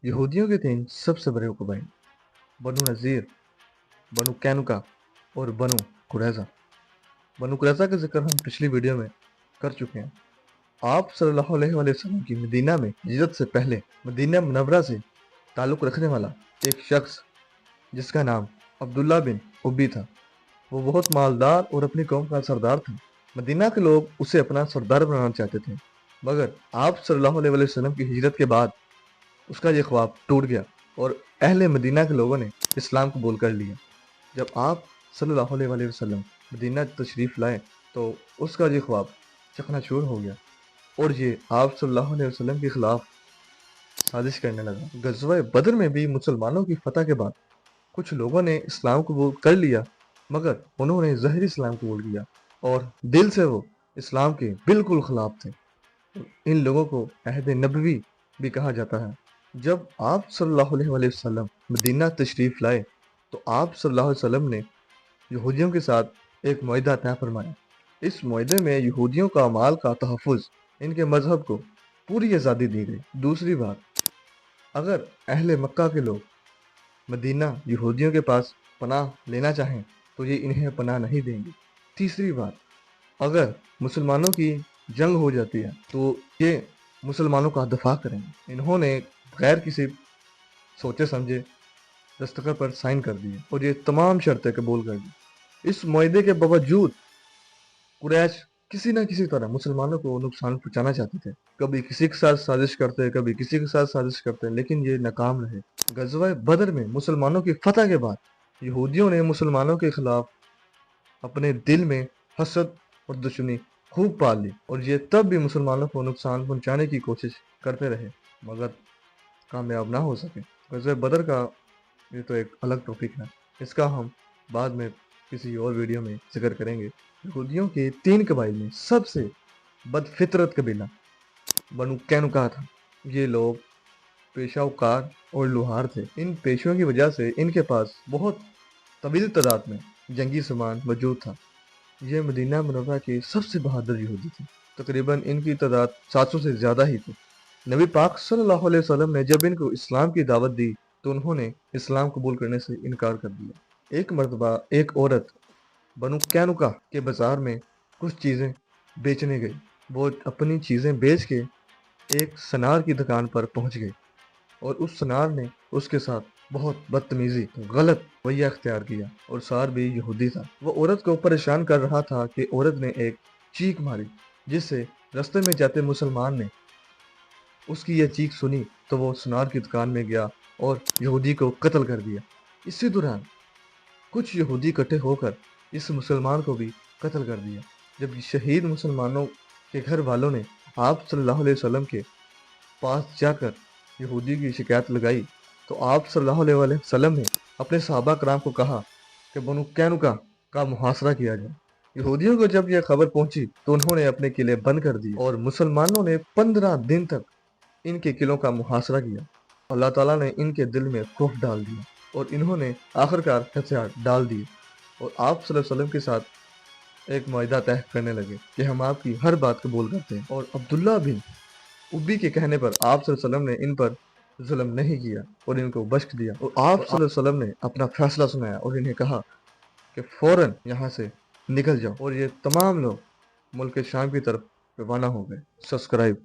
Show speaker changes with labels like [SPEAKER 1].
[SPEAKER 1] यहूदियों के 3 सबसे बड़े कबाइल बनु नज़ीर, बनु कैनुका और बनु कुरैज़ा। बनु कुरैज़ा का जिक्र हम पिछली वीडियो में कर चुके हैं। आप सल्लल्लाहु अलैहि वसल्लम की मदीना में हिजरत से पहले मदीना मुनव्वरा से ताल्लुक़ रखने वाला एक शख्स जिसका नाम अब्दुल्ला बिन उब्बी था, वो बहुत मालदार और अपनी कौम का सरदार था। मदीना के लोग उसे अपना सरदार बनाना चाहते थे, मगर आप सल्लल्लाहु अलैहि वसल्लम की हिजरत के बाद उसका ये ख्वाब टूट गया और अहले मदीना के लोगों ने इस्लाम कबूल कर लिया। जब आप सल्लल्लाहु अलैहि वसल्लम मदीना तशरीफ़ लाए तो उसका ये ख्वाब चकनाचूर हो गया और ये आप सल्लल्लाहु अलैहि वसल्लम के खिलाफ साजिश करने लगा। गज़वा बदर में भी मुसलमानों की फतह के बाद कुछ लोगों ने इस्लाम कबूल कर लिया, मगर उन्होंने ज़ाहिरी इस्लाम कबूल किया और दिल से वो इस्लाम के बिल्कुल खिलाफ थे। इन लोगों को अहद नबवी भी कहा जाता है। जब आप सल्लल्लाहु अलैहि वसल्लम मदीना तशरीफ़ लाए तो आप सल्लल्लाहु अलैहि वसल्लम ने यहूदियों के साथ एक मुआहदा तय फरमाया। इस मुआहदे में यहूदियों का माल का तहफ़्फ़ुज़, इनके मज़हब को पूरी आज़ादी दी गई। दूसरी बात, अगर अहले मक्का के लोग मदीना यहूदियों के पास पनाह लेना चाहें तो ये इन्हें पनाह नहीं देंगे। तीसरी बात, अगर मुसलमानों की जंग हो जाती है तो ये मुसलमानों का दफा करेंगे। इन्होंने गैर किसी सोचे समझे दस्तखत पर साइन कर दिए और ये तमाम शर्तें कबूल कर दी। इस मुआहदे के बावजूद कुरैश किसी न किसी तरह मुसलमानों को नुकसान पहुंचाना चाहते थे। कभी किसी के साथ साजिश करते, कभी किसी के साथ साजिश करते, लेकिन ये नाकाम रहे। गज़वा बदर में मुसलमानों की फतह के बाद यहूदियों ने मुसलमानों के खिलाफ अपने दिल में हसद और दुश्मनी खूब पाल ली और ये तब भी मुसलमानों को नुकसान पहुंचाने की कोशिश करते रहे, मगर कामयाब ना हो सके। गज़वा बदर का ये तो एक अलग टॉपिक है, इसका हम बाद में किसी और वीडियो में जिक्र करेंगे। यहूदियों के 3 कबाइल में सबसे बदफितरत कबीला बनु कैनुका था। ये लोग पेशवाकार और लुहार थे। इन पेशों की वजह से इनके पास बहुत तवील तादाद में जंगी सामान मौजूद था। ये मदीना मुनव्वरा के सबसे बहादुर यहूदी थे। तकरीबन इनकी तादाद 700 से ज़्यादा ही थी। नबी पाक सल्लल्लाहु अलैहि वसल्लम ने जब इनको इस्लाम की दावत दी तो उन्होंने इस्लाम कबूल करने से इनकार कर दिया। एक मर्तबा एक औरत बनु कैनुका के बाज़ार में कुछ चीज़ें बेचने गई। वो अपनी चीज़ें बेच के एक सनार की दुकान पर पहुंच गई और उस सनार ने उसके साथ बहुत बदतमीजी, गलत रवैया अख्तियार किया और सार भी यहूदी था। वो औरत को परेशान कर रहा था कि औरत ने एक चीख मारी, जिससे रास्ते में जाते मुसलमान ने उसकी यह चीख सुनी तो वो सुनार की दुकान में गया और यहूदी को कत्ल कर दिया। इसी दौरान कुछ यहूदी इकट्ठे होकर इस मुसलमान को भी कत्ल कर दिया। जब शहीद मुसलमानों के घर वालों ने आप सल्लल्लाहु अलैहि वसल्लम के पास जाकर यहूदी की शिकायत लगाई तो आप सल्लल्लाहु अलैहि वसल्लम ने अपने सहाबा कराम को कहा कि बनु कैनुका का मुहासरा किया जाए। यहूदियों को जब यह खबर पहुंची तो उन्होंने अपने किले बंद कर दिए और मुसलमानों ने 15 दिन तक इनके किलों का मुहासरा किया। अल्लाह ताला ने इनके दिल में खौफ डाल दिया और इन्होंने आखिरकार हथियार डाल दिए और आप सल्लल्लाहु अलैहि वसल्लम के साथ एक मुआहदा तय करने लगे कि हम आपकी हर बात कबूल करते हैं। और अब्दुल्ला बिन उब्बी के कहने पर आप सल्लल्लाहु अलैहि वसल्लम ने इन पर जुल्म नहीं किया और इनको बख्श दिया और आप सल्लल्लाहु अलैहि वसल्लम ने अपना फैसला सुनाया और इन्हें कहा कि फौरन यहाँ से निकल जाओ और ये तमाम लोग मुल्क शाम की तरफ रवाना हो गए। सब्सक्राइब।